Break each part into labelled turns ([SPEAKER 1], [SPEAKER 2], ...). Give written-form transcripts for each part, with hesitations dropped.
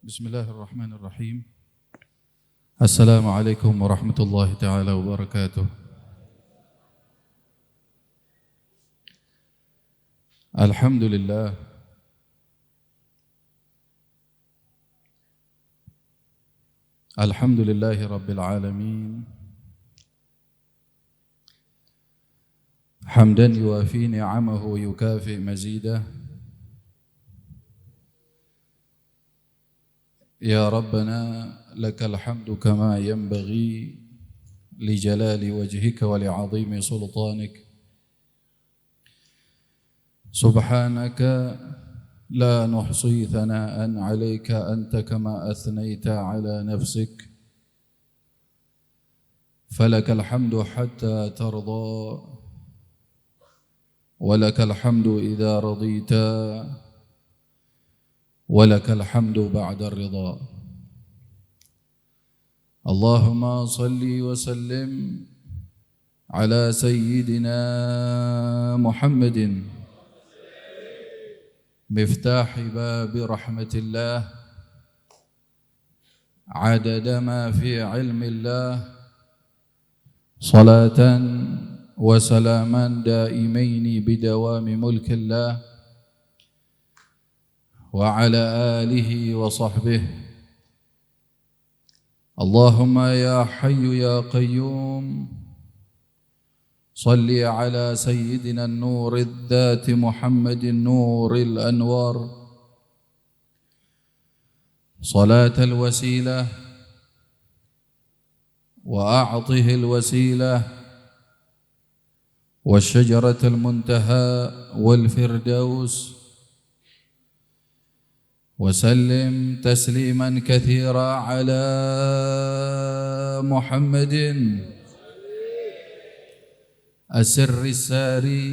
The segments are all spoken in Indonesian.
[SPEAKER 1] Bismillahirrahmanirrahim. Assalamualaikum warahmatullahi taala wabarakatuh. Alhamdulillah. Alhamdulillahi rabbil alamin. Hamdan yuwafi ni'amahu yukafi mazidah. يا ربنا لك الحمد كما ينبغي لجلال وجهك ولعظيم سلطانك سبحانك لا نحصي ثناء عليك أنت كما أثنيت على نفسك فلك الحمد حتى ترضى ولك الحمد إذا رضيت ولك الحمد بعد الرضا اللهم صل وسلم على سيدنا محمد مفتاح باب رحمة الله عدد ما في علم الله صلاة وسلاما دائمين بدوام ملك الله وعلى آله وصحبه اللهم يا حي يا قيوم صل على سيدنا النور الذات محمد نور الأنوار صلاة الوسيلة وأعطه الوسيلة والشجرة المنتهى والفردوس وسلم تسليما كثيرا على محمد السر الساري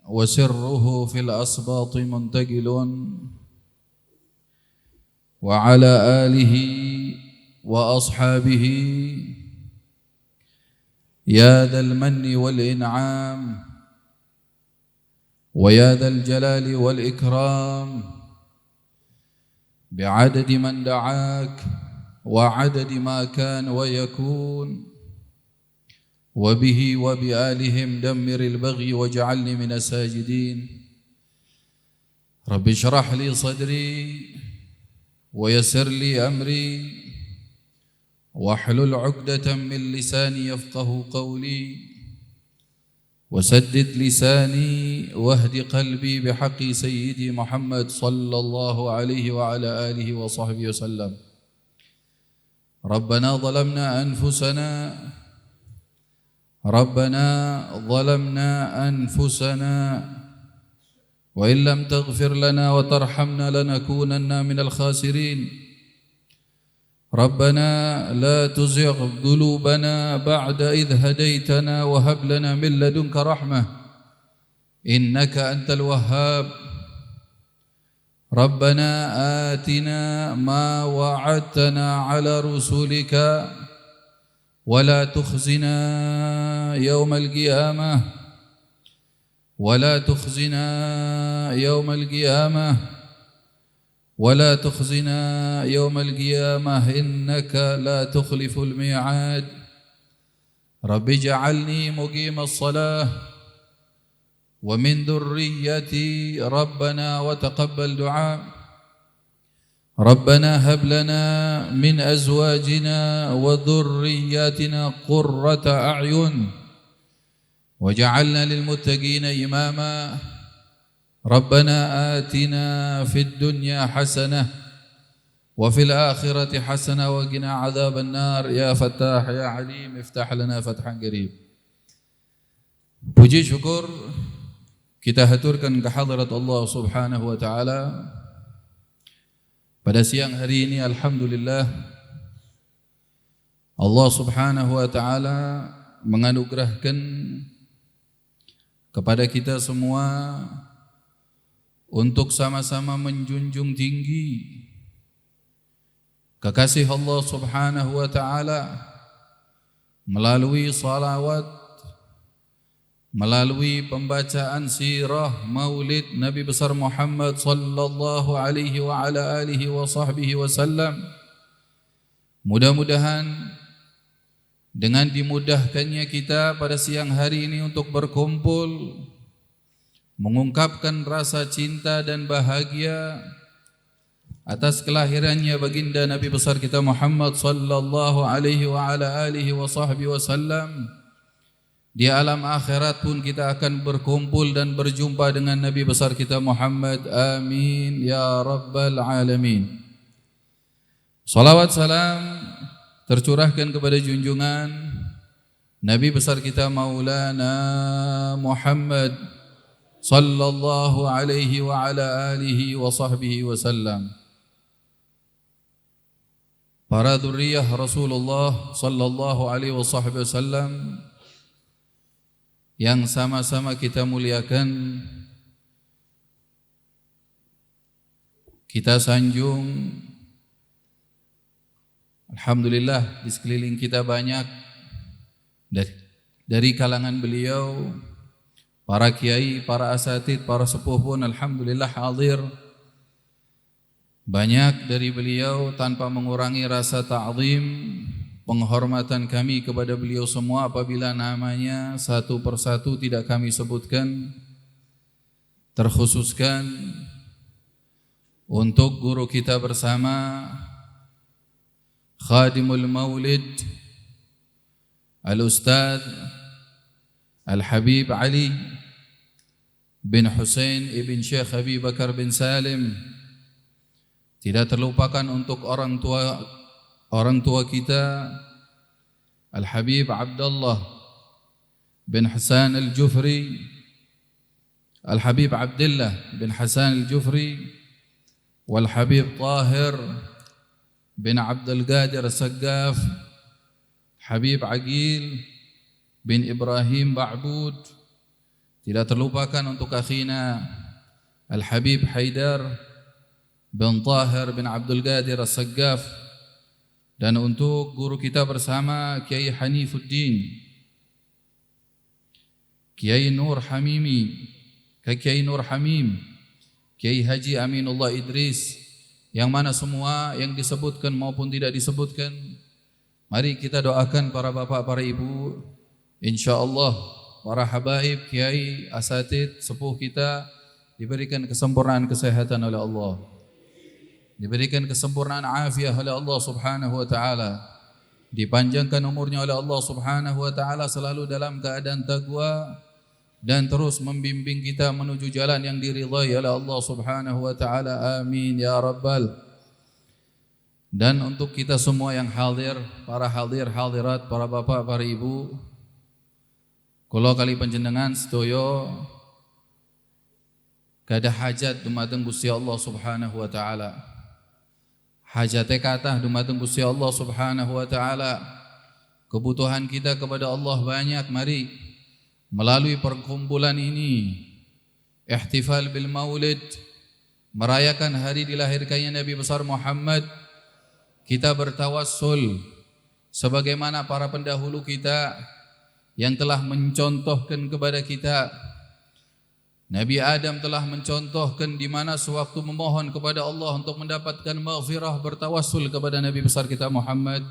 [SPEAKER 1] وسره في الأسباط منتقل وعلى آله وأصحابه يا ذا المن والإنعام ويا ذا الجلال والإكرام بعدد من دعاك وعدد ما كان ويكون وبه وبآلهم دمر البغي واجعلني من الساجدين رب اشرح لي صدري ويسر لي أمري واحلل عقدة من لساني يفقه قولي وسدد لساني واهد قلبي بحق سيدي محمد صلى الله عليه وعلى آله وصحبه وسلم ربنا ظلمنا أنفسنا وإن لم تغفر لنا وترحمنا لنكونن من الخاسرين ربنا لا تزغ قلوبنا بعد إذ هديتنا وهب لنا من لدنك رحمة إنك أنت الوهاب ربنا آتنا ما وعدتنا على رسلك ولا تخزنا يوم القيامة ولا تخزنا يوم القيامة ولا تخزنا يوم القيامة إنك لا تخلف الميعاد رب اجعلني مقيم الصلاة ومن ذريتي ربنا وتقبل دعاء ربنا هب لنا من أزواجنا وذرياتنا قرة أعين وجعلنا للمتقين إماما ربنا آتنا في الدنيا حسنة وفي الآخرة حسنة وقنا عذاب النار يا فتاح يا عليم افتح لنا فتحا قريب. Puji syukur kita haturkan kehadirat Allah Subhanahu wa taala pada siang hari ini. Alhamdulillah Allah Subhanahu wa taala menganugerahkan kepada kita semua untuk sama-sama menjunjung tinggi kekasih Allah Subhanahu wa taala melalui salawat, melalui pembacaan sirah maulid Nabi besar Muhammad sallallahu alaihi wa ala alihi wa sahbihi wasallam. Mudah-mudahan dengan dimudahkannya kita pada siang hari ini untuk berkumpul mengungkapkan rasa cinta dan bahagia atas kelahirannya baginda Nabi besar kita Muhammad sallallahu alaihi wa ala alihi wa sahbihi wasallam. Di alam akhirat pun kita akan berkumpul dan berjumpa dengan Nabi besar kita Muhammad. Amin ya rabbal alamin. Salawat salam tercurahkan kepada junjungan Nabi besar kita Maulana Muhammad sallallahu alaihi wa ala alihi wa sahbihi wasallam. Para dzurriyyah Rasulullah sallallahu alaihi wa sahbihi wasallam yang sama-sama kita muliakan, kita sanjung. Alhamdulillah di sekeliling kita banyak dari kalangan beliau, para kiai, para asatid, para sepuh pun alhamdulillah hadir. Banyak dari beliau tanpa mengurangi rasa ta'zim, penghormatan kami kepada beliau semua apabila namanya satu persatu tidak kami sebutkan. Terkhususkan untuk guru kita bersama, Khadimul Maulid, Al-Ustadz Al-Habib Ali bin Husain ibn Syekh Abi Bakar bin Salim. Tidak terlupakan untuk orang tua kita Al-Habib Abdullah bin Hasan Al-Jufri, Al-Habib Abdullah bin Hasan Al-Jufri, wal-Habib Tahir bin Abdul Qadir As-Saggaf, Habib Aqil bin Ibrahim Ba'bud. Tidak terlupakan untuk akhina Al-Habib Haidar bin Tahir bin Abdul Qadir As-Saggaf, dan untuk guru kita bersama Kiai Hanifuddin, Kiai Nur Hamimi, Kiai Nur Hamim, Kiai Haji Aminullah Idris, yang mana semua yang disebutkan maupun tidak disebutkan, mari kita doakan para bapak, para ibu, insyaallah para habaib, kiai, asatid, sepuh kita diberikan kesempurnaan kesehatan oleh Allah, diberikan kesempurnaan afiah oleh Allah subhanahu wa ta'ala, dipanjangkan umurnya oleh Allah subhanahu wa ta'ala, selalu dalam keadaan taqwa dan terus membimbing kita menuju jalan yang diridhai oleh Allah subhanahu wa ta'ala. Amin ya rabbal. Dan untuk kita semua yang hadir, para hadir hadirat, para bapak, para ibu, kula kali panjenengan sedaya kada hajat dumateng Gusti Allah subhanahu wa ta'ala. Hajate kathah dumateng Gusti Allah subhanahu wa ta'ala. Kebutuhan kita kepada Allah banyak. Mari melalui perkumpulan ini, ihtifal bil maulid, merayakan hari dilahirkannya Nabi besar Muhammad, kita bertawassul sebagaimana para pendahulu kita yang telah mencontohkan kepada kita. Nabi Adam telah mencontohkan di mana sewaktu memohon kepada Allah untuk mendapatkan maghfirah, bertawassul kepada Nabi besar kita Muhammad.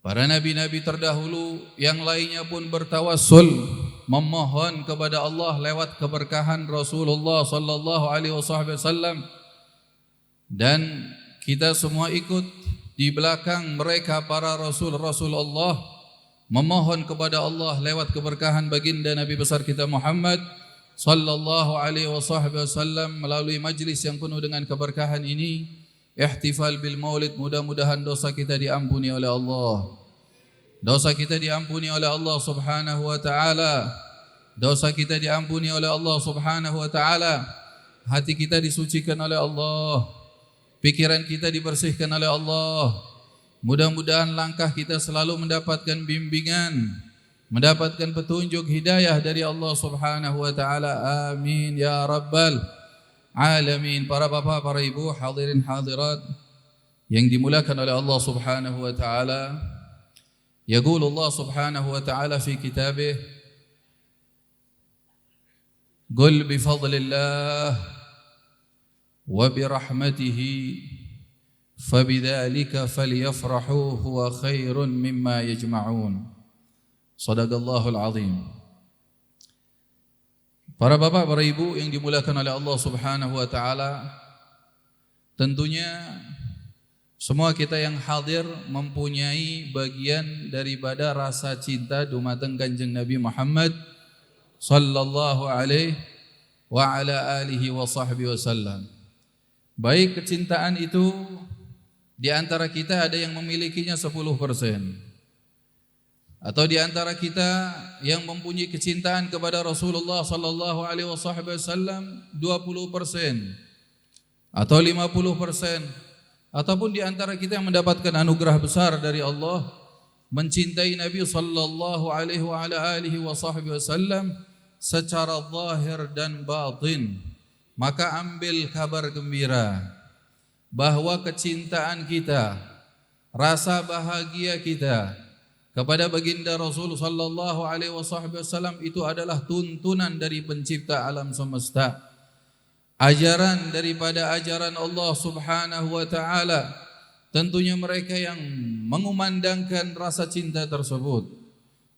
[SPEAKER 1] Para nabi-nabi terdahulu yang lainnya pun bertawassul, memohon kepada Allah lewat keberkahan Rasulullah sallallahu alaihi wasallam, dan kita semua ikut di belakang mereka para rasul-rasul Allah, memohon kepada Allah lewat keberkahan baginda Nabi besar kita Muhammad sallallahu alaihi wasallam. Melalui majlis yang penuh dengan keberkahan ini, ihtifal bil maulid, mudah-mudahan dosa kita diampuni oleh Allah. Dosa kita diampuni oleh Allah subhanahu wa ta'ala. Dosa kita diampuni oleh Allah subhanahu wa ta'ala. Hati kita disucikan oleh Allah, pikiran kita dibersihkan oleh Allah. Mudah-mudahan langkah kita selalu mendapatkan bimbingan, mendapatkan petunjuk hidayah dari Allah subhanahu wa ta'ala. Amin ya rabbal alamin. Para bapak, para ibu, hadirin hadirat yang dimuliakan oleh Allah subhanahu wa ta'ala, yaqulu Allah subhanahu wa ta'ala fi kitabih, Qul bi fadlillah wa bi rahmatihi fabidzalika falyafrahu huwa khairun mimma yajma'un. Shadaqallahul azim. Para bapak, para ibu yang dimuliakan oleh Allah Subhanahu wa taala, tentunya semua kita yang hadir mempunyai bagian daripada rasa cinta dumateng Kanjeng Nabi Muhammad sallallahu alaihi wa ala alihi wa sahbihi wasallam. Baik kecintaan itu di antara kita ada yang memilikinya 10%, atau di antara kita yang mempunyai kecintaan kepada Rasulullah sallallahu alaihi wasallam 20%, atau 50%, ataupun di antara kita yang mendapatkan anugerah besar dari Allah mencintai Nabi sallallahu alaihi wa ala alihi wasallam secara zahir dan batin, maka ambil kabar gembira bahwa kecintaan kita, rasa bahagia kita kepada baginda Rasul sallallahu alaihi wasallam itu adalah tuntunan dari pencipta alam semesta, ajaran daripada ajaran Allah Subhanahu wa taala. Tentunya mereka yang mengumandangkan rasa cinta tersebut,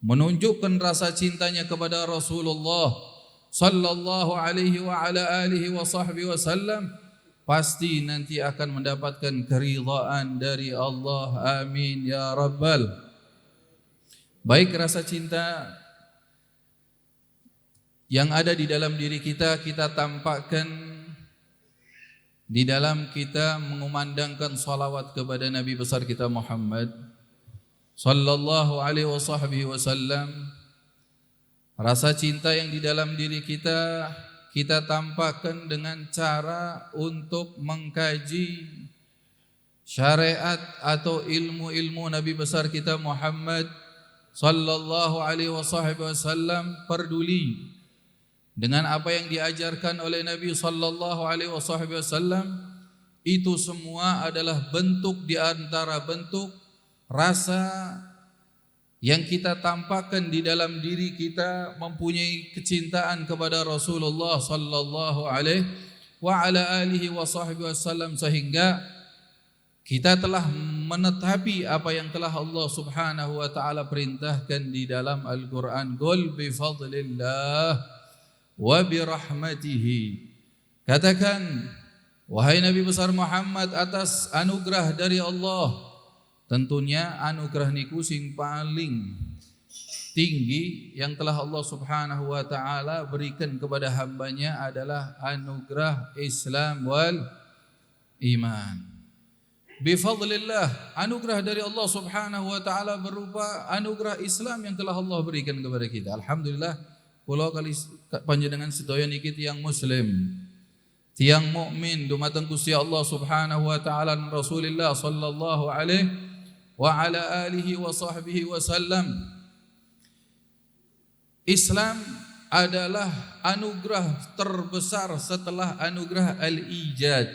[SPEAKER 1] menunjukkan rasa cintanya kepada Rasulullah sallallahu alaihi wa ala alihi wasallam, pasti nanti akan mendapatkan keridhaan dari Allah. Amin ya rabbal. Baik rasa cinta yang ada di dalam diri kita, kita tampakkan di dalam kita mengumandangkan salawat kepada Nabi besar kita Muhammad sallallahu alaihi wasallam. Rasa cinta yang di dalam diri kita, kita tampakkan dengan cara untuk mengkaji syariat atau ilmu-ilmu Nabi besar kita Muhammad sallallahu alaihi wasallam, peduli dengan apa yang diajarkan oleh Nabi sallallahu alaihi wasallam. Itu semua adalah bentuk di antara bentuk rasa yang kita tampakkan di dalam diri kita mempunyai kecintaan kepada Rasulullah sallallahu alaihi wa ala alihi wasallam, sehingga kita telah menetapi apa yang telah Allah Subhanahu wa taala perintahkan di dalam Al-Qur'an. Qul bi fadlillah wa bi rahmatihi. Katakan wahai Nabi besar Muhammad, atas anugerah dari Allah. Tentunya anugerah niku sing paling tinggi yang telah Allah Subhanahu wa taala berikan kepada hambanya adalah anugerah Islam wal iman. Bifadlillah, anugerah dari Allah Subhanahu wa taala berupa anugerah Islam yang telah Allah berikan kepada kita. Alhamdulillah, kula kali panjenengan sedaya niki tiyang muslim, tiyang mukmin dumateng Gusti Allah Subhanahu wa taala dan Rasulullah sallallahu alaihi wa ala alihi wa sahbihi wasallam. Islam adalah anugerah terbesar setelah anugerah al-ijad.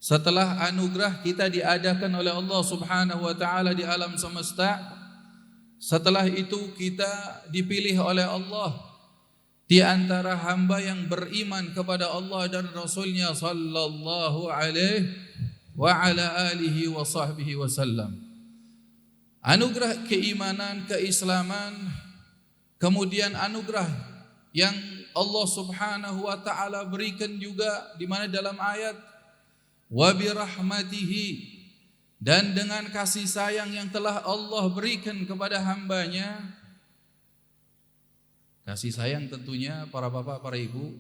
[SPEAKER 1] Setelah anugerah kita diadakan oleh Allah Subhanahu wa taala di alam semesta, setelah itu kita dipilih oleh Allah di antara hamba yang beriman kepada Allah dan Rasulnya sallallahu alaihi wa ala alihi wa sahbihi wasallam. Anugerah keimanan, keislaman, kemudian anugerah yang Allah Subhanahu wa taala berikan juga di mana dalam ayat wa bi rahmatihi, dan dengan kasih sayang yang telah Allah berikan kepada hambanya. Kasih sayang tentunya para bapak, para ibu,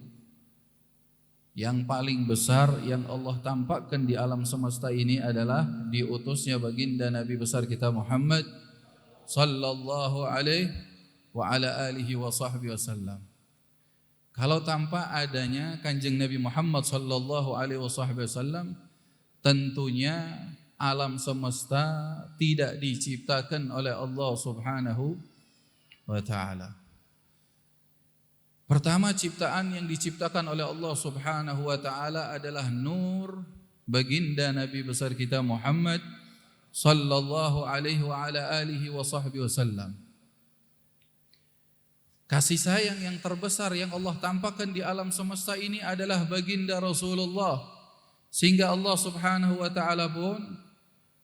[SPEAKER 1] yang paling besar yang Allah tampakkan di alam semesta ini adalah diutusnya baginda Nabi besar kita Muhammad sallallahu alaihi wa ala alihi wa sahbihi wasallam. Kalau tanpa adanya Kanjeng Nabi Muhammad sallallahu alaihi wasallam, tentunya alam semesta tidak diciptakan oleh Allah Subhanahu wa taala. Pertama, ciptaan yang diciptakan oleh Allah Subhanahu wa taala adalah nur baginda Nabi besar kita Muhammad sallallahu alaihi wa ala alihi wa sahbihi wasallam. Kasih sayang yang terbesar yang Allah tampakkan di alam semesta ini adalah baginda Rasulullah. Sehingga Allah Subhanahu wa taala pun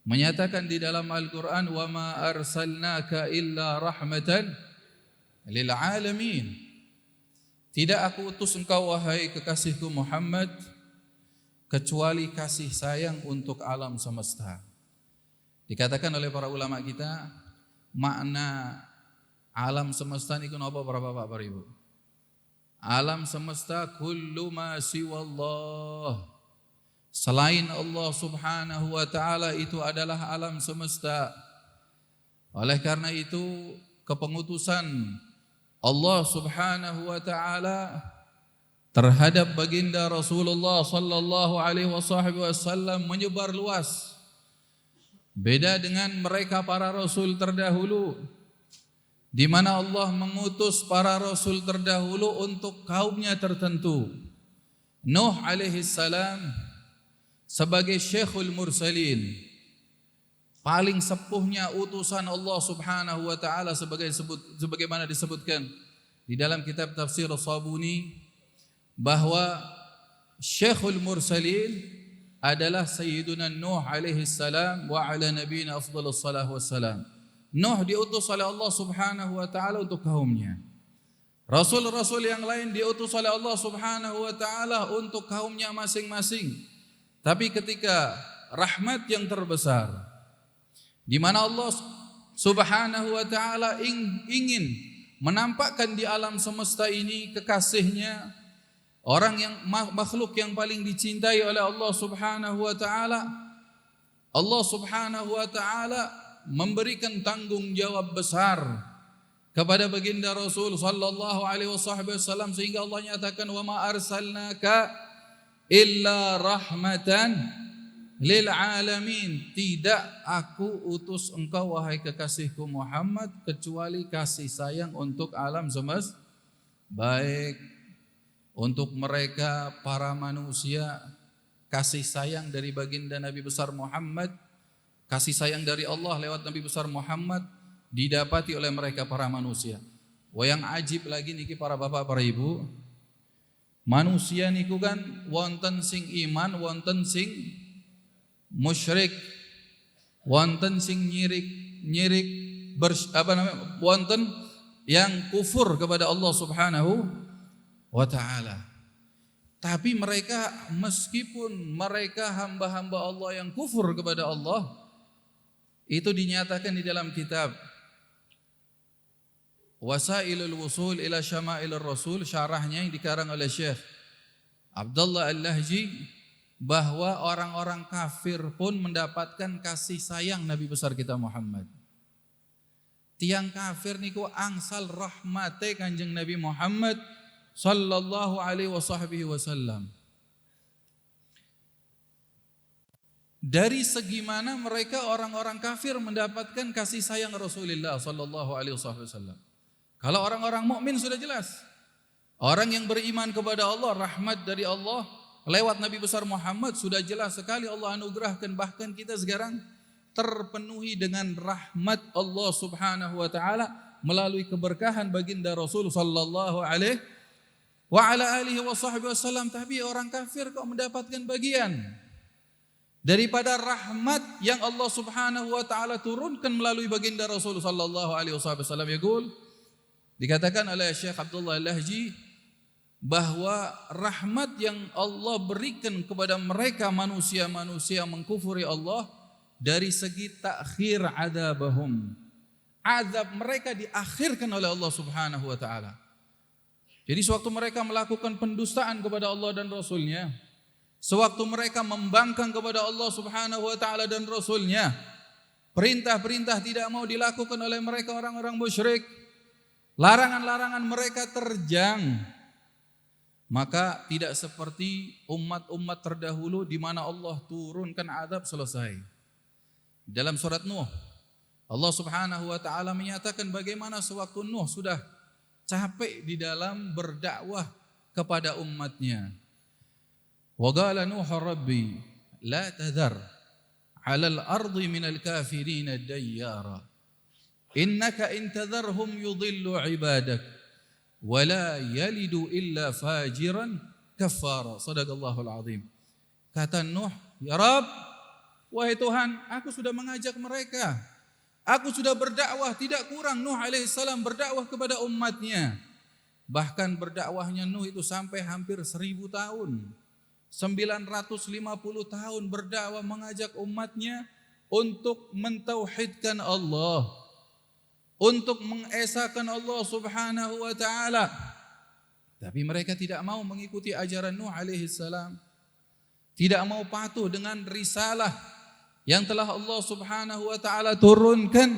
[SPEAKER 1] menyatakan di dalam Al-Qur'an, "Wa ma arsalnaka illa rahmatan lil alamin." Tidak aku utus engkau wahai kekasihku Muhammad kecuali kasih sayang untuk alam semesta. Dikatakan oleh para ulama kita, makna alam semesta niku napa para bapak para ibu? Alam semesta kullu ma siwallah. Selain Allah Subhanahu wa taala itu adalah alam semesta. Oleh karena itu kepengutusan Allah Subhanahu wa taala terhadap baginda Rasulullah sallallahu alaihi wasallam menyebar luas. Beda dengan mereka para rasul terdahulu, di mana Allah mengutus para rasul terdahulu untuk kaumnya tertentu. Nuh alaihi salam sebagai Syekhul Mursalin, paling sepuhnya utusan Allah Subhanahu wa taala, sebagaimana disebutkan di dalam kitab tafsir Sabuni bahwa Syekhul Mursalin adalah Sayyiduna Nuh alaihi salam wa ala nabiyina afdhalus salah wassalam. Nuh diutus oleh Allah Subhanahu wa taala untuk kaumnya. Rasul-rasul yang lain diutus oleh Allah Subhanahu wa taala untuk kaumnya masing-masing. Tapi ketika rahmat yang terbesar di mana Allah Subhanahu wa taala ingin menampakkan di alam semesta ini kekasihnya, orang yang makhluk yang paling dicintai oleh Allah Subhanahu wa taala, Allah Subhanahu wa taala memberikan tanggung jawab besar kepada baginda Rasul sallallahu alaihi wasallam, sehingga Allah nyatakan, "Wa ma arsalnaka illa rahmatan lil alamin." Tidak aku utus engkau wahai kekasihku Muhammad kecuali kasih sayang untuk alam semesta, baik untuk mereka para manusia. Kasih sayang dari baginda Nabi besar Muhammad, kasih sayang dari Allah lewat Nabi besar Muhammad didapati oleh mereka para manusia. Yang ajib lagi niki para bapak para ibu, manusia niku kan wonten sing iman, wonten sing musyrik, wonten sing nyirik wonten yang kufur kepada Allah Subhanahu wa taala. Tapi mereka, meskipun mereka hamba-hamba Allah yang kufur kepada Allah, itu dinyatakan di dalam kitab Wasailul Wusul ila Syama'ilur Rasul, syarahnya yang dikarang oleh Syekh Abdullah Al-Lahji, bahwa orang-orang kafir pun mendapatkan kasih sayang Nabi besar kita Muhammad. Tiang kafir niku angsal rahmate Kanjeng Nabi Muhammad sallallahu alaihi wasallam. Dari segi mana mereka orang-orang kafir mendapatkan kasih sayang Rasulullah sallallahu alaihi wasallam? Kalau orang-orang mukmin sudah jelas. Orang yang beriman kepada Allah, rahmat dari Allah lewat Nabi besar Muhammad sudah jelas sekali Allah anugerahkan. Bahkan kita sekarang terpenuhi dengan rahmat Allah Subhanahu wa taala melalui keberkahan baginda Rasul sallallahu alaihi wa ala alihi wasallam. Tapi orang kafir kok mendapatkan bagian daripada rahmat yang Allah Subhanahu wa taala turunkan melalui baginda Rasul sallallahu alaihi wasallam. Yaqul, dikatakan oleh Syekh Abdullah Al-Lahji bahwa rahmat yang Allah berikan kepada mereka manusia-manusia mengkufuri Allah dari segi takhir adzabahum, azab mereka diakhirkan oleh Allah Subhanahu wa taala. Jadi sewaktu mereka melakukan pendustaan kepada Allah dan Rasulnya, sewaktu mereka membangkang kepada Allah Subhanahu wa taala dan Rasulnya, perintah-perintah tidak mau dilakukan oleh mereka orang-orang musyrik, larangan-larangan mereka terjang, maka tidak seperti umat-umat terdahulu di mana Allah turunkan azab selesai. Dalam surat Nuh, Allah Subhanahu wa taala menyatakan bagaimana sewaktu Nuh sudah capek di dalam berdakwah kepada umatnya. Wa qala Nuh rabbi la tadhar 'alal ardi minal kafirin dayyara innaka in tadharhum yudhillu 'ibadak wala yalidu illa fajiran kafara. Shadaqallahul azim. Kata Nuh, ya Rabb, wahai Tuhan, aku sudah mengajak mereka. Aku sudah berdakwah, tidak kurang Nuh alaihissalam berdakwah kepada umatnya. Bahkan berdakwahnya Nuh itu sampai hampir 1000 tahun. 950 tahun berdakwah mengajak umatnya untuk mentauhidkan Allah, untuk mengesahkan Allah subhanahu wa ta'ala. Tapi mereka tidak mau mengikuti ajaran Nuh alaihissalam, tidak mau patuh dengan risalah yang telah Allah subhanahu wa ta'ala turunkan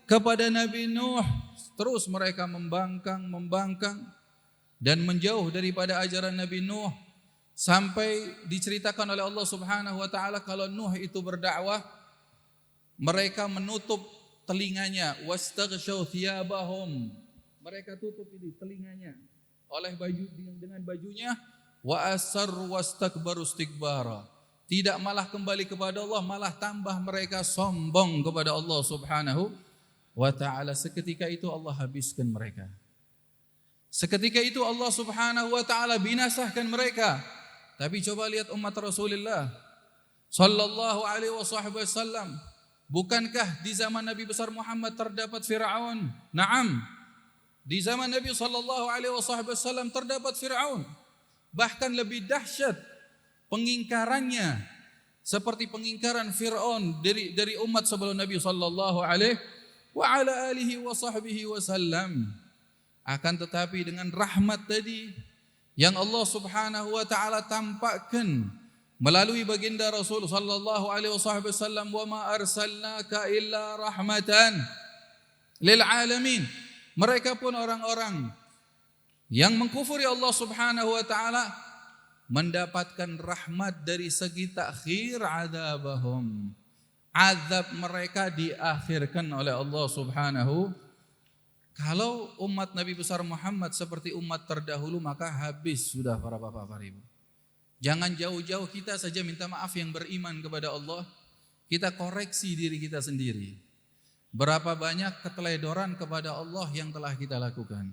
[SPEAKER 1] kepada Nabi Nuh. Terus mereka membangkang dan menjauh daripada ajaran Nabi Nuh. Sampai diceritakan oleh Allah subhanahu wa ta'ala kalau Nuh itu berdakwah, mereka menutup telinganya, wastaghshaw thiyabahum, mereka tutup ini telinganya oleh baju, dengan bajunya, wa asarru wastakbaru istikbara, tidak malah kembali kepada Allah, malah tambah mereka sombong kepada Allah subhanahu wa ta'ala. Seketika itu Allah habiskan mereka. Seketika itu Allah subhanahu wa ta'ala binasahkan mereka. Tapi coba lihat umat Rasulullah sallallahu alaihi wasallam. Bukankah di zaman Nabi besar Muhammad terdapat Fir'aun? Naam. Di zaman Nabi sallallahu alaihi wasallam terdapat Fir'aun. Bahkan lebih dahsyat pengingkarannya seperti pengingkaran Fir'aun dari umat sebelum Nabi sallallahu alaihi wasallam. Akan tetapi dengan rahmat tadi yang Allah subhanahu wa ta'ala tampakkan melalui baginda Rasul sallallahu alaihi wasallam, wa ma arsalnaka illa rahmatan lil alamin. Mereka pun orang-orang yang mengkufuri Allah subhanahu wa ta'ala mendapatkan rahmat dari segi takhir adzabahum. Azab mereka diakhirkan oleh Allah subhanahu. Kalau umat Nabi besar Muhammad seperti umat terdahulu, maka habis sudah para bapak-bapak ibu. Jangan jauh-jauh kita saja minta maaf yang beriman kepada Allah, kita koreksi diri kita sendiri. Berapa banyak keteledoran kepada Allah yang telah kita lakukan.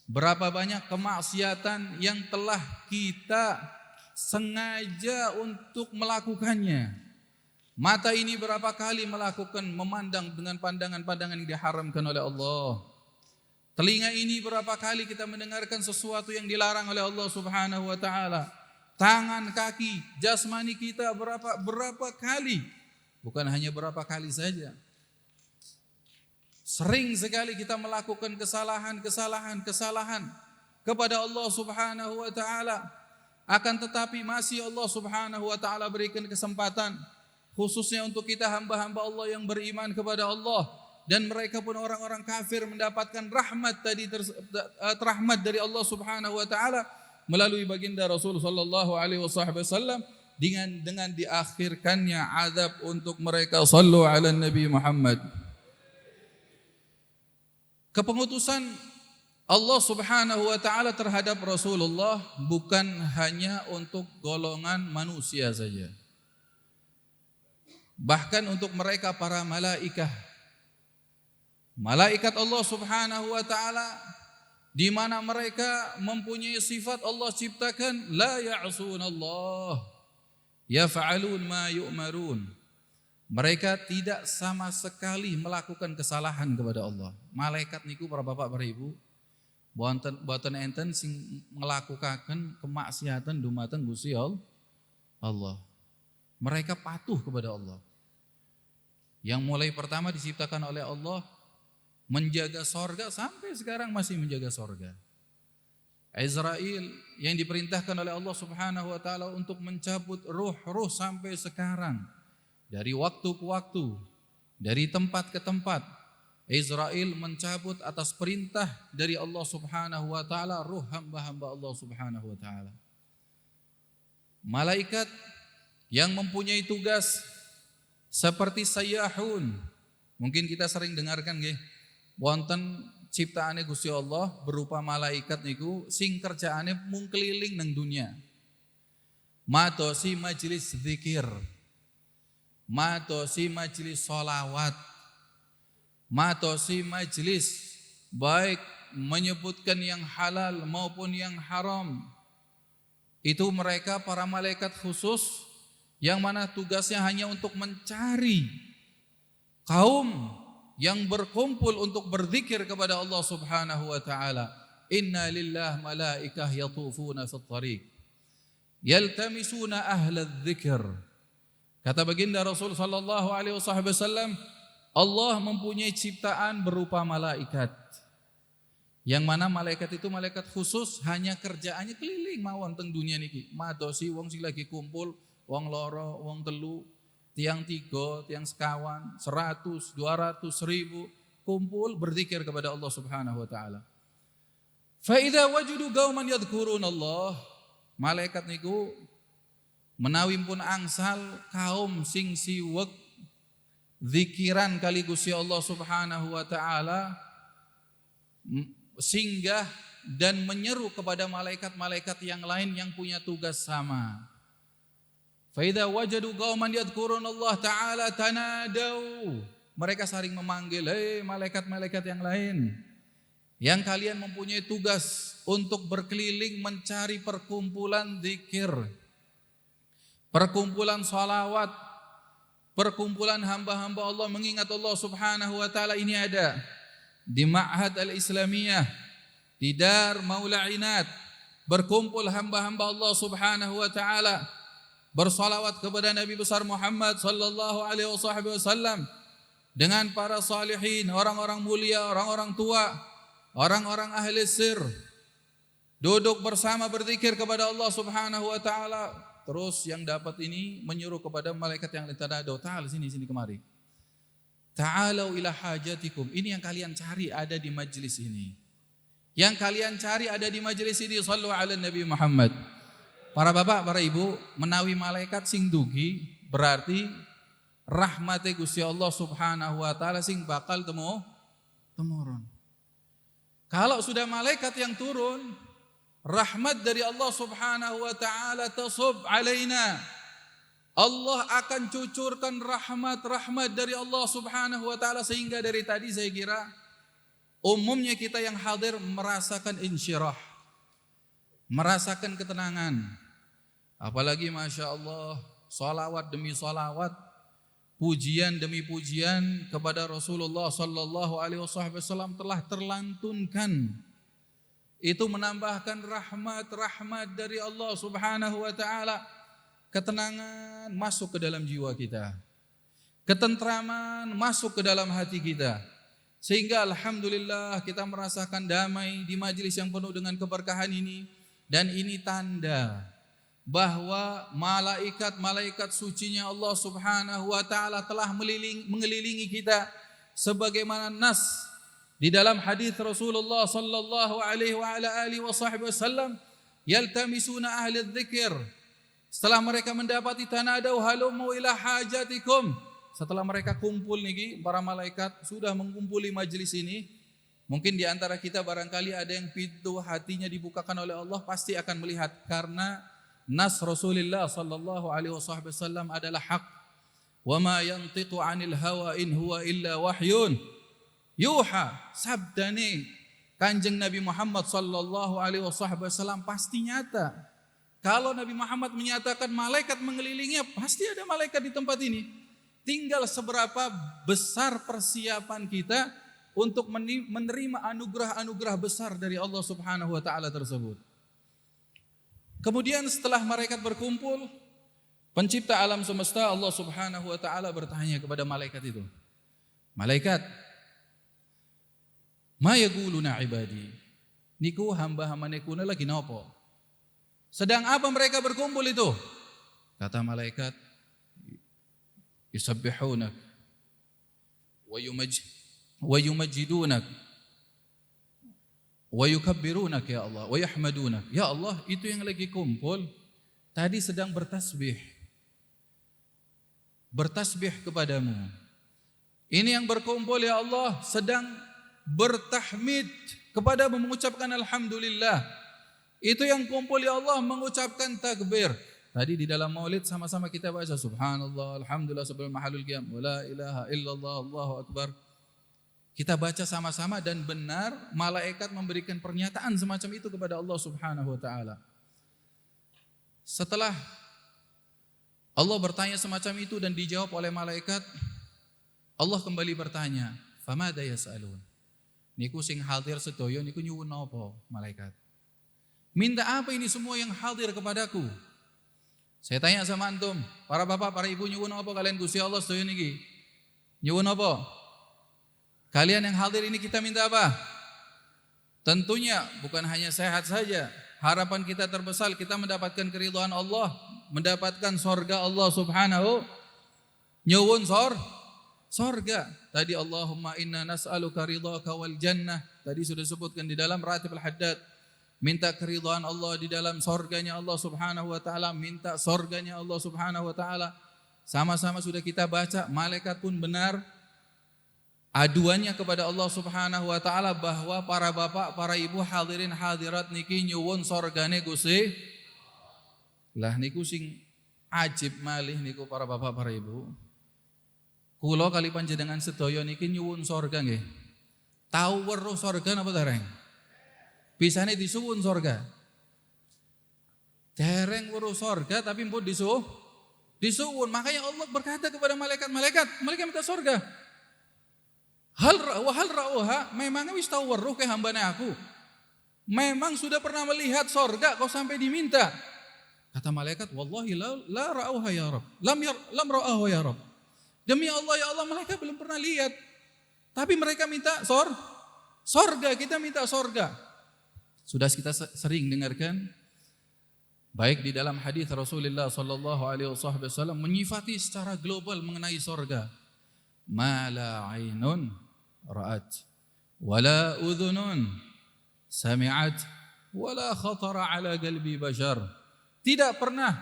[SPEAKER 1] Berapa banyak kemaksiatan yang telah kita sengaja untuk melakukannya. Mata ini berapa kali memandang dengan pandangan-pandangan yang diharamkan oleh Allah. Telinga ini berapa kali kita mendengarkan sesuatu yang dilarang oleh Allah subhanahu wa ta'ala. Tangan, kaki, jasmani kita berapa kali. Bukan hanya berapa kali saja. Sering sekali kita melakukan kesalahan kepada Allah subhanahu wa ta'ala. Akan tetapi masih Allah subhanahu wa ta'ala berikan kesempatan, khususnya untuk kita hamba-hamba Allah yang beriman kepada Allah, dan mereka pun orang-orang kafir mendapatkan rahmat dari Allah Subhanahu wa taala melalui baginda Rasul sallallahu alaihi wasallam dengan diakhirkannya azab untuk mereka. Sallu ala Nabi Muhammad. Kepengutusan Allah Subhanahu wa taala terhadap Rasulullah bukan hanya untuk golongan manusia saja. Bahkan untuk mereka para malaikat Allah subhanahu wa ta'ala, di mana mereka mempunyai sifat Allah ciptakan, la ya'sunallah yaf'alun ma yu'marun. Mereka tidak sama sekali melakukan kesalahan kepada Allah. Malaikat niku para bapak para ibu, boten enten sing melakukan kemaksiatan dumateng Gusti Allah. Mereka patuh kepada Allah. Yang mulai pertama diciptakan oleh Allah menjaga sorga, sampai sekarang masih menjaga sorga. Israel yang diperintahkan oleh Allah subhanahu wa ta'ala untuk mencabut ruh-ruh sampai sekarang. Dari waktu ke waktu, dari tempat ke tempat, Israel mencabut atas perintah dari Allah subhanahu wa ta'ala ruh hamba-hamba Allah subhanahu wa ta'ala. Malaikat yang mempunyai tugas seperti sayyahun, mungkin kita sering dengarkan nggih, wonten ciptaane Gusti Allah berupa malaikat niku sing kerjaane mung keliling nang dunia. Madosi majelis zikir, madosi majelis sholawat, madosi majelis baik menyebutkan yang halal maupun yang haram. Itu mereka para malaikat khusus yang mana tugasnya hanya untuk mencari kaum yang berkumpul untuk berzikir kepada Allah Subhanahu wa taala. Inna lillah malaikah yatufuna fit tariq yaltamisuna ahlal dzikr. Kata baginda Rasul sallallahu alaihi wasallam, Allah mempunyai ciptaan berupa malaikat. Yang mana malaikat itu malaikat khusus, hanya kerjaannya keliling mawon teng dunia niki. Madosi wong sing lagi kumpul, wong loro, wong telu, tiang tiga, tiang sekawan, 100, 200, 1000 kumpul berzikir kepada Allah Subhanahu wa taala. Fa idza wajudu qauman yadhkurunallah, malaikat niku menawi pun angsal kaum sing siwek zikiran kali Gusti Allah Subhanahu wa taala, singgah dan menyeru kepada malaikat-malaikat yang lain yang punya tugas sama. Fa idza wajadu qauman yadhkurunallah taala tanadau, mereka saling memanggil, hei malaikat-malaikat yang lain yang kalian mempunyai tugas untuk berkeliling mencari perkumpulan zikir, perkumpulan salawat, perkumpulan hamba-hamba Allah mengingat Allah Subhanahu wa taala. Ini ada di Ma'had Al-Islamiyah, di Dar Maula Inat, berkumpul hamba-hamba Allah Subhanahu wa taala bersalawat kepada Nabi besar Muhammad sallallahu alaihi wasallam dengan para salihin, orang-orang mulia, orang-orang tua, orang-orang ahli sir, duduk bersama berzikir kepada Allah Subhanahu wa taala. Terus yang dapat ini menyuruh kepada malaikat yang litadado, ta'al sini kemari. Ta'alau ila hajatikum. Ini yang kalian cari ada di majlis ini. Yang kalian cari ada di majlis ini. Sallu ala Nabi Muhammad. Para bapak, para ibu, menawi malaikat sing dugi berarti rahmate Gusti Allah Subhanahu wa taala sing bakal temurun. Kalau sudah malaikat yang turun, rahmat dari Allah Subhanahu wa taala tasub alaina. Allah akan cucurkan rahmat dari Allah Subhanahu wa taala, sehingga dari tadi saya kira umumnya kita yang hadir merasakan insyirah, merasakan ketenangan. Apalagi Masya Allah, salawat demi salawat, pujian demi pujian kepada Rasulullah sallallahu alaihi wasallam telah terlantunkan. Itu menambahkan rahmat dari Allah Subhanahu wa taala. Ketenangan masuk ke dalam jiwa kita, ketentraman masuk ke dalam hati kita, sehingga alhamdulillah kita merasakan damai di majelis yang penuh dengan keberkahan ini. Dan ini tanda bahwa malaikat-malaikat sucinya Allah Subhanahu wa taala telah mengelilingi kita, sebagaimana nas di dalam hadis Rasulullah sallallahu alaihi wasallam, yaltamisuna ahli dzikir. Setelah mereka mendapati tanadau halumu ila hajatikum, setelah mereka kumpul niki para malaikat sudah mengumpuli majelis ini. Mungkin di antara kita barangkali ada yang pintu hatinya dibukakan oleh Allah, pasti akan melihat, karena nas Rasulullah sallallahu alaihi wasallam adalah hak. Wa ma yantiqu 'anil hawa in huwa illa wahyun yuha. Sabdane Kanjeng Nabi Muhammad sallallahu alaihi wasallam pasti nyata. Kalau Nabi Muhammad menyatakan malaikat mengelilinginya, pasti ada malaikat di tempat ini. Tinggal seberapa besar persiapan kita untuk menerima anugerah-anugerah besar dari Allah Subhanahu wa taala tersebut. Kemudian setelah malaikat berkumpul, pencipta alam semesta Allah Subhanahu wa taala bertanya kepada malaikat itu, malaikat, ma yaquluna ibadi, niku hamba-hamba nekuna lagi nopo? Sedang apa mereka berkumpul itu? Kata malaikat, yusabbihunak wa yumajjidunak wa yukabbirunak ya Allah wa yahmadunak. Ya Allah, itu yang lagi kumpul tadi sedang bertasbih kepadamu. Ini yang berkumpul ya Allah sedang bertahmid kepadamu, mengucapkan alhamdulillah. Itu yang kumpul ya Allah mengucapkan takbir. Tadi di dalam maulid sama-sama kita baca subhanallah, alhamdulillah sebelum mahalul qiyam, wa la ilaha illallah, Allahu akbar. Kita baca sama-sama dan benar malaikat memberikan pernyataan semacam itu kepada Allah Subhanahu wa taala. Setelah Allah bertanya semacam itu dan dijawab oleh malaikat, Allah kembali bertanya, "Famada yas'alun?" Niku sing hadir sedaya niku nyuwun napa malaikat? Minta apa ini semua yang hadir kepadaku? Saya tanya sama antum, para bapak, para ibu, nyuwun apa kalian Gusti Allah sedaya niki? Nyuwun apa? Kalian yang hadir ini kita minta apa? Tentunya bukan hanya sehat saja. Harapan kita terbesar kita mendapatkan keridhaan Allah, mendapatkan sorga Allah Subhanahu. Nyuwun sorga. Tadi Allahumma inna nas'aluka ridhaka wal jannah. Tadi sudah disebutkan di dalam Ratib al-Haddad. Minta keridhaan Allah di dalam sorganya Allah Subhanahu wa taala, minta sorganya Allah Subhanahu wa taala. Sama-sama sudah kita baca, malaikat pun benar aduannya kepada Allah Subhanahu wa taala bahwa para bapak, para ibu hadirin hadirat niki nyuwun sorgane Gusti. Lah niku sing ajib malih niku para bapak, para ibu. Kula kali panjenengan sedaya niki nyuwun sorga nggih. Tahu weruh sorga napa dereng? Bisane disuwun sorga. Dereng weruh sorga tapi pun disuwun. Makanya Allah berkata kepada malaikat minta sorga. Hal ra'uha, memangnya wis tahu weruh ke hambane aku. Memang sudah pernah melihat sorga kok sampai diminta. Kata malaikat, wallahi la ra'uha ya Rabb. Lam ra'uha ya Rabb. Demi Allah ya Allah, mereka belum pernah lihat. Tapi mereka minta sorga, kita minta sorga. Sudah kita sering dengarkan baik di dalam hadis Rasulullah sallallahu alaihi wasallam menyifati secara global mengenai sorga. Ma la ainun ra'at wala udhunun sami'at wala khatara ala qalbi bashar. Tidak pernah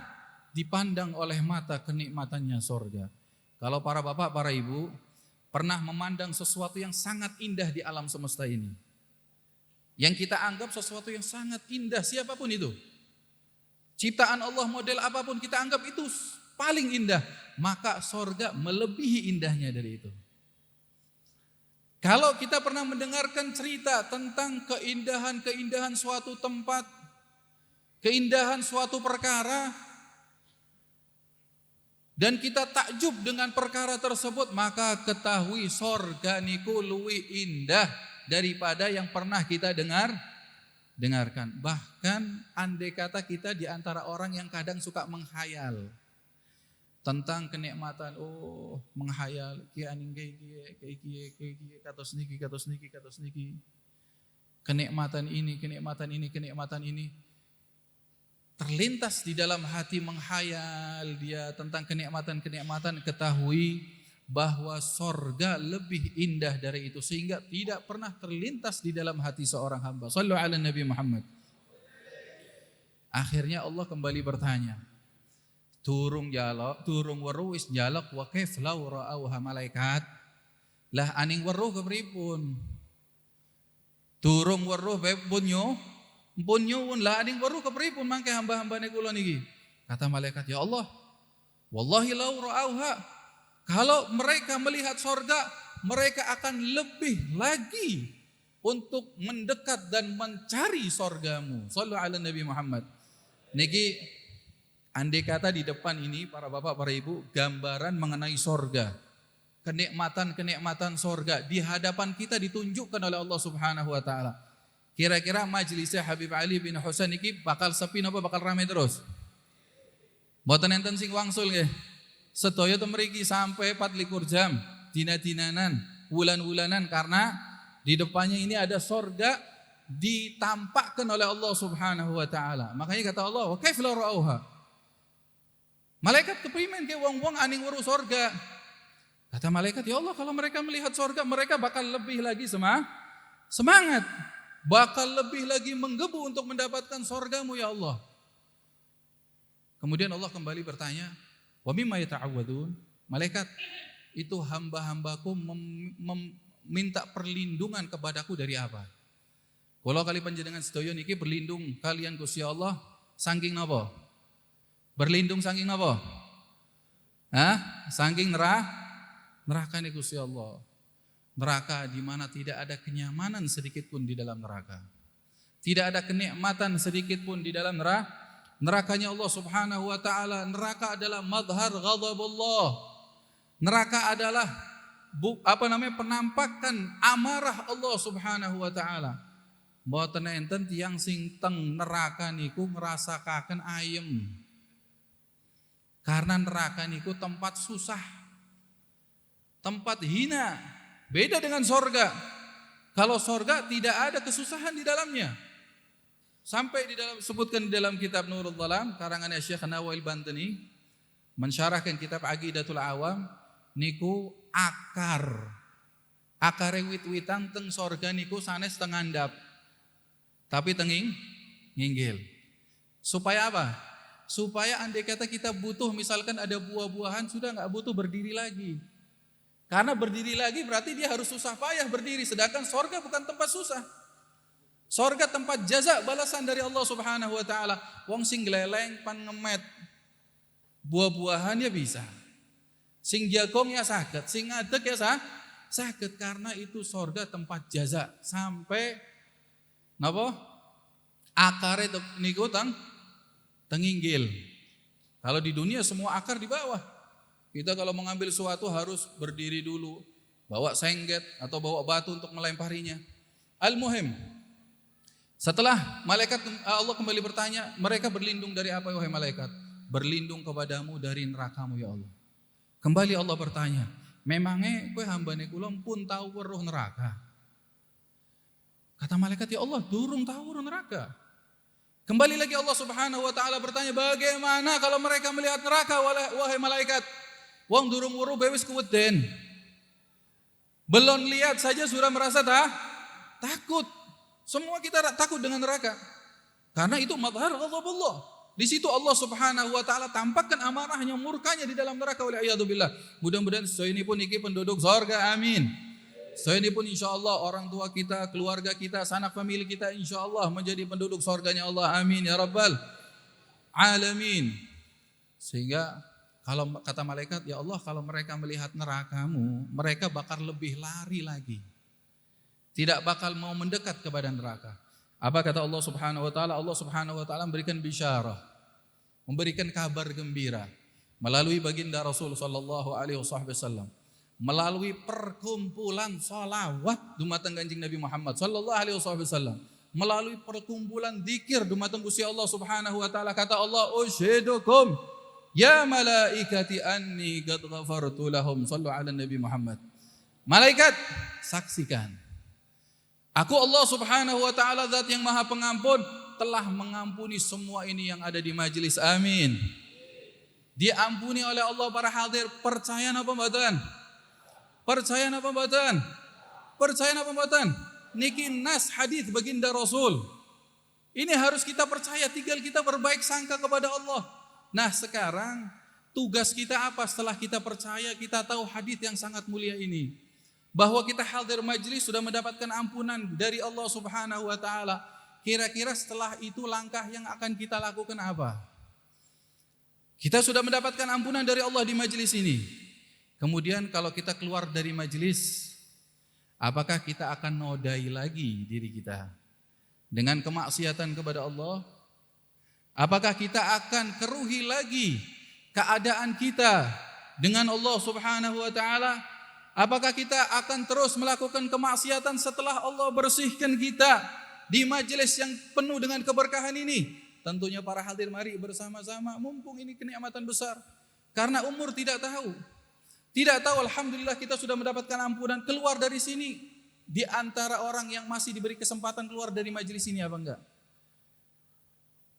[SPEAKER 1] dipandang oleh mata kenikmatannya sorga. Kalau para bapak, para ibu pernah memandang sesuatu yang sangat indah di alam semesta ini, yang kita anggap sesuatu yang sangat indah, siapapun itu, ciptaan Allah model apapun kita anggap itu paling indah, maka sorga melebihi indahnya dari itu. Kalau kita pernah mendengarkan cerita tentang keindahan suatu tempat, keindahan suatu perkara, dan kita takjub dengan perkara tersebut, maka ketahui sorga niku luwih indah daripada yang pernah kita dengarkan. Bahkan andai kata kita di antara orang yang kadang suka menghayal tentang kenikmatan, menghayal ki aning kayak kados niki. Kenikmatan ini terlintas di dalam hati, menghayal dia tentang kenikmatan, ketahui bahwa sorga lebih indah dari itu, sehingga tidak pernah terlintas di dalam hati seorang hamba. Shallu ala Nabi Muhammad. Akhirnya Allah kembali bertanya, turung weruh wis njaluk wa kaif law ra'auha malaikat. Lah aning weruh kepripun? Turung weruh pun nyuwun lah aning weruh kepripun mangke hamba-hambane kula niki. Kata malaikat, ya Allah, wallahi law ra'auha, kalau mereka melihat sorga, mereka akan lebih lagi untuk mendekat dan mencari sorgamu. Shallu ala Nabi Muhammad. Niki andai kata di depan ini para bapak, para ibu, gambaran mengenai sorga, kenikmatan sorga di hadapan kita ditunjukkan oleh Allah Subhanahu wa taala. Kira-kira majelisnya Habib Ali bin Husain niki bakal sepi napa bakal ramai terus? Mboten enten sing wangsul nggih. Sedaya teng mriki sampai 24 jam, dina-dinanan, wulan-wulanan, karena di depannya ini ada sorga ditampakkan oleh Allah Subhanahu wa taala. Makanya kata Allah, wa kaif la ra'auha. Malaikat keprimen ke wong-wong aning weruh sorga. Kata malaikat, ya Allah, kalau mereka melihat sorga, mereka bakal lebih lagi semangat, bakal lebih lagi menggebu untuk mendapatkan sorgamu ya Allah. Kemudian Allah kembali bertanya, wa mimma yata'awwadun. Malaikat, itu hamba-hambaku meminta perlindungan kepadaku dari apa? Kalau kali panjenengan sedaya niki berlindung kalian Gusti Allah saking napa? Berlindung saking napa? Saking nerakane Gusti Allah. Neraka di mana tidak ada kenyamanan sedikit pun di dalam neraka. Tidak ada kenikmatan sedikit pun di dalam nerakanya Allah Subhanahu wa taala. Neraka adalah madhar ghadabullah. Neraka adalah penampakan amarah Allah Subhanahu wa taala. Mboten enten tiyang sing teng neraka niku ngrasakaken ayem. Karena neraka niku tempat susah. Tempat hina. Beda dengan sorga. Kalau sorga tidak ada kesusahan di dalamnya. Sampai sebutkan di dalam kitab Nurul Dhalam karangannya Syekh Nawail Bantani mensyarahkan kitab Aqidatul Awam niku akare wit-witan teng sorga niku sanes teng ngandap. Tapi tenging nginggil. Supaya apa? Supaya andai kata kita butuh misalkan ada buah-buahan sudah enggak butuh berdiri lagi. Karena berdiri lagi berarti dia harus susah payah berdiri, sedangkan sorga bukan tempat susah. Sorga tempat jaza balasan dari Allah Subhanahu wa taala. Wong sing gleleng pan ngemet buah-buahan ya bisa. Sing jagong ya saged, sing ngadeg ya saged karena itu sorga tempat jaza sampai napa? Akare niku tenginggil. Kalau di dunia semua akar di bawah. Kita kalau mengambil sesuatu harus berdiri dulu, bawa sengget atau bawa batu untuk melemparinya. Al-muhim, setelah malaikat Allah kembali bertanya, mereka berlindung dari apa wahai malaikat? Berlindung kepadamu dari nerakamu ya Allah. Kembali Allah bertanya, memangnya kowe hambane kula pun tahu weruh neraka? Kata malaikat, ya Allah, durung tahu weruh neraka. Kembali lagi Allah Subhanahu wa taala bertanya, bagaimana kalau mereka melihat neraka wahai malaikat? Wong durung weruh bewis kuweden. Belum lihat saja sudah merasa takut. Semua kita takut dengan neraka. Karena itu madhar ghadabullah. Di situ Allah Subhanahu wa taala tampakkan amarahnya, murkanya di dalam neraka waliyadzubillah. Mudah-mudahan saya ini pun penduduk surga, amin. Saya ini pun insyaallah orang tua kita, keluarga kita, sanak famili kita insyaallah menjadi penduduk surganya Allah, amin ya rabbal alamin. Sehingga kalau kata malaikat, ya Allah, kalau mereka melihat nerakamu, mereka bakal lebih lari lagi. Tidak bakal mau mendekat kepada neraka. Apa kata Allah Subhanahu wa taala? Allah Subhanahu wa taala memberikan bisyarah, memberikan kabar gembira melalui baginda Rasul sallallahu alaihi wasallam, melalui perkumpulan salawat dumateng Kanjeng Nabi Muhammad sallallahu alaihi wasallam, melalui perkumpulan zikir dumateng Gusti Allah Subhanahu wa taala. Kata Allah, "Ushidukum ya malaikati anni qad ghafartu lahum." Shallu ala Nabi Muhammad. Malaikat, saksikan, aku Allah Subhanahu wa taala zat yang maha pengampun, telah mengampuni semua ini yang ada di majelis. Amin. Diampuni oleh Allah para hadir. Percaya napa mboten? Percaya napa mboten? Percaya napa mboten? Niki nas hadis baginda Rasul. Ini harus kita percaya, tinggal kita berbaik sangka kepada Allah. Nah, sekarang tugas kita apa setelah kita percaya, kita tahu hadis yang sangat mulia ini, bahwa kita hadir majelis sudah mendapatkan ampunan dari Allah Subhanahu wa taala. Kira-kira setelah itu langkah yang akan kita lakukan apa? Kita sudah mendapatkan ampunan dari Allah di majelis ini. Kemudian kalau kita keluar dari majelis, apakah kita akan nodai lagi diri kita dengan kemaksiatan kepada Allah? Apakah kita akan keruhi lagi keadaan kita dengan Allah Subhanahu wa taala? Apakah kita akan terus melakukan kemaksiatan setelah Allah bersihkan kita di majelis yang penuh dengan keberkahan ini? Tentunya para hadir, mari bersama-sama, mumpung ini kenikmatan besar. Karena umur tidak tahu. Tidak tahu, alhamdulillah kita sudah mendapatkan ampunan, keluar dari sini di antara orang yang masih diberi kesempatan keluar dari majelis ini apa enggak?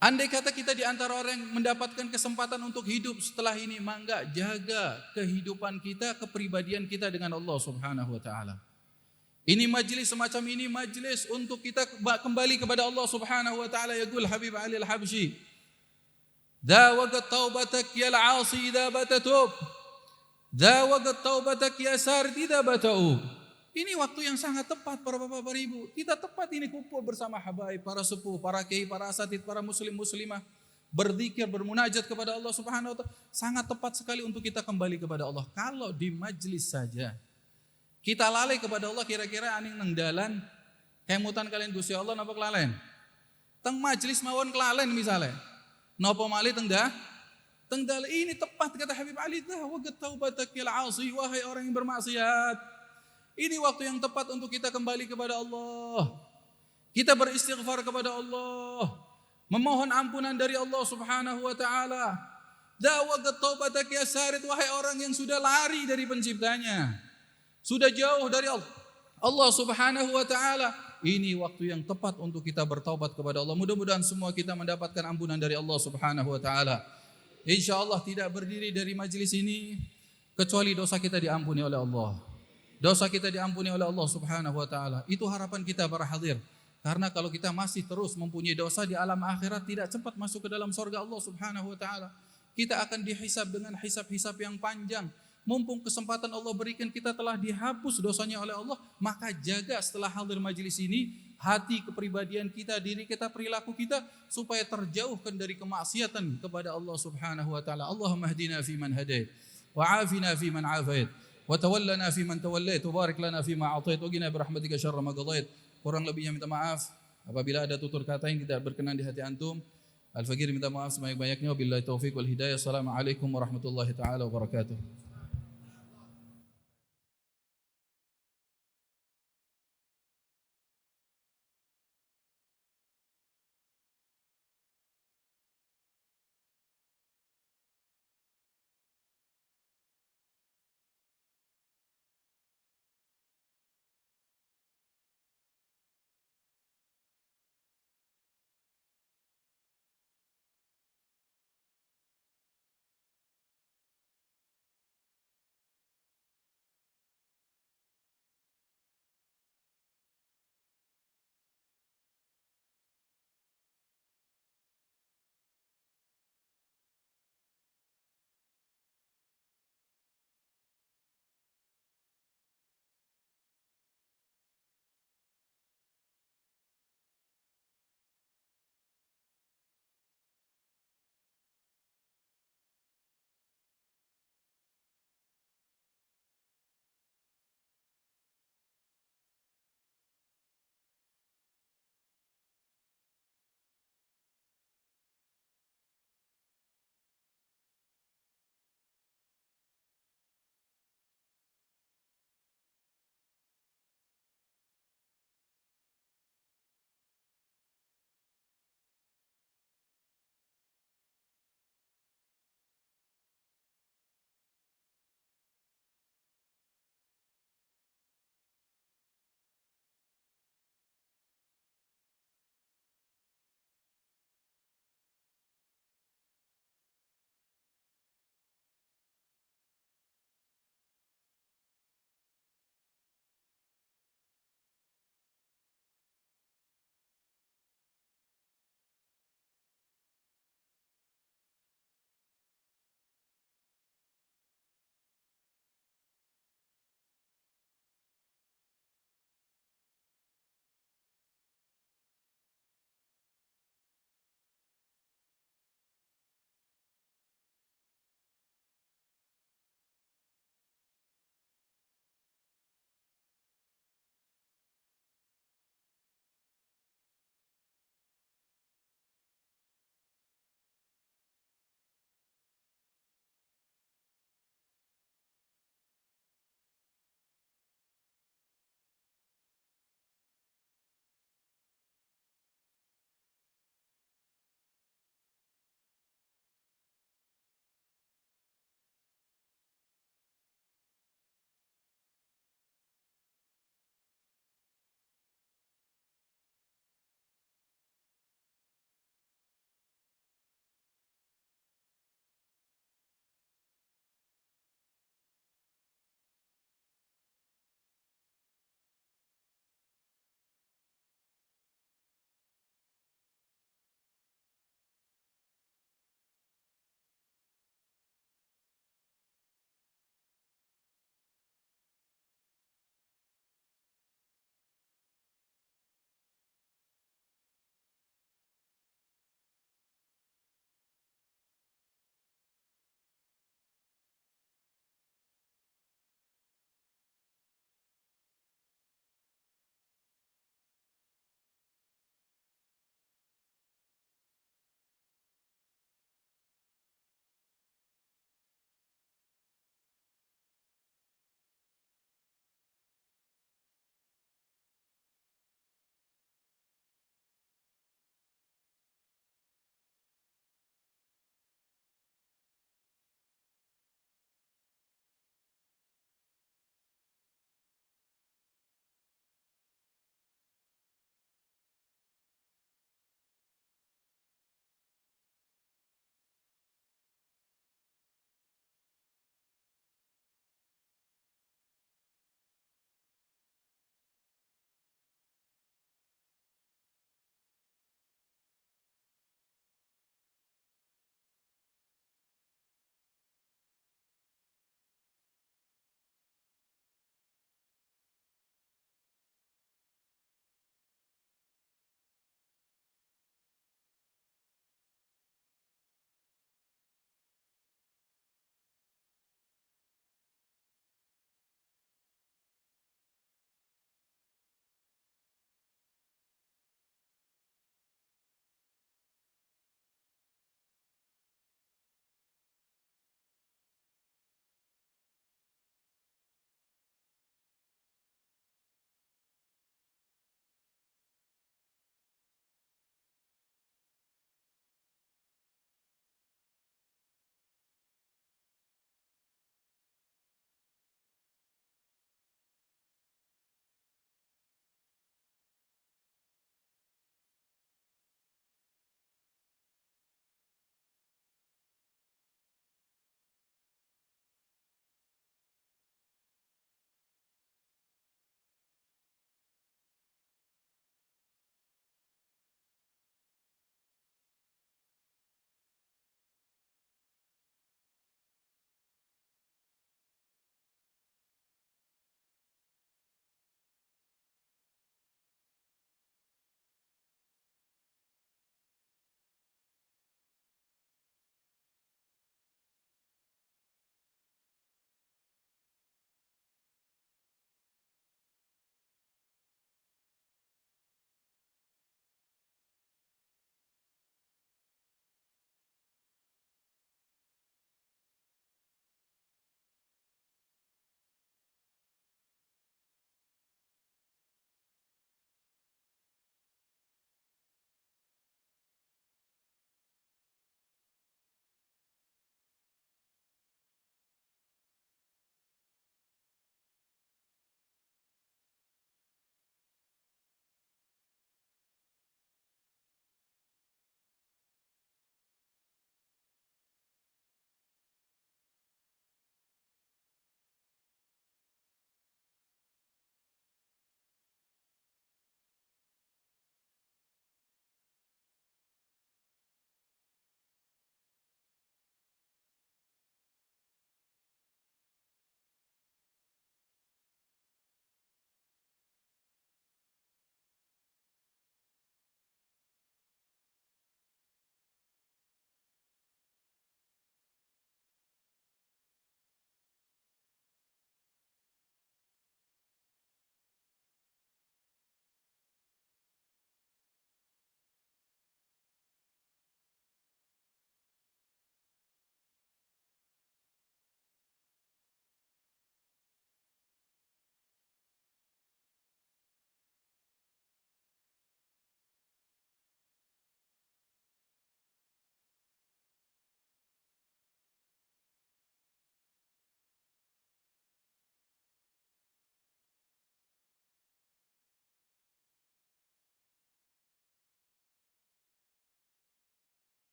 [SPEAKER 1] Andai kata kita di antara orang yang mendapatkan kesempatan untuk hidup setelah ini, mangga jaga kehidupan kita, kepribadian kita dengan Allah Subhanahu wa taala. Ini majelis semacam ini majelis untuk kita kembali kepada Allah Subhanahu wa taala. Yaqul Habib Ali Al-Habsyi, "Dawaqat taubatak ya al-'asi idza batatub, dawaqat taubatak ya sarid idza bata'u." Ini waktu yang sangat tepat para bapak, para ibu. Kita tepat ini kumpul bersama habaib, para sepuh, para kiai, para asatid, para muslim muslimah, berzikir, bermunajat kepada Allah Subhanahu wa taala. Sangat tepat sekali untuk kita kembali kepada Allah. Kalau di majelis saja Kita lalai kepada Allah kira-kira aning nang dalan kemutan kalian Gusti Allah napa kelalen? Teng majelis mawon kelalen misalnya. Napa malih teng dalan ini tepat kata Habib Ali dah wa taubatakil asi wahai orang yang bermaksiat. Ini waktu yang tepat untuk kita kembali kepada Allah. Kita beristighfar kepada Allah. Memohon ampunan dari Allah Subhanahu wa taala. Dawa taubatak ya sarid wahai orang yang sudah lari dari penciptanya. Sudah jauh dari Allah Subhanahu wa taala. Ini waktu yang tepat untuk kita bertaubat kepada Allah. Mudah-mudahan semua kita mendapatkan ampunan dari Allah Subhanahu wa taala. Insyaallah tidak berdiri dari majelis ini kecuali dosa kita diampuni oleh Allah. Dosa kita diampuni oleh Allah Subhanahu wa taala. Itu harapan kita para hadir. Karena kalau kita masih terus mempunyai dosa di alam akhirat tidak cepat masuk ke dalam surga Allah Subhanahu wa taala. Kita akan dihisab dengan hisab-hisab yang panjang. Mumpung kesempatan Allah berikan kita telah dihapus dosanya oleh Allah, maka jaga setelah hadir majelis ini hati kepribadian kita, diri kita, perilaku kita supaya terjauhkan dari kemaksiatan kepada Allah Subhanahu wa taala. Allahumma hdina fi man hadait wa afina fi man afait wa tawallana fi man tawallait wa barik lana fi ma atait wa qina bi rahmatika syarra ma qadait. Kurang lebihnya minta maaf apabila ada tutur kata yang tidak berkenan di hati antum. Al-Fakir minta maaf sebanyak-banyaknya. Wabillahi taufiq wal hidayah. Assalamualaikum warahmatullahi taala wabarakatuh.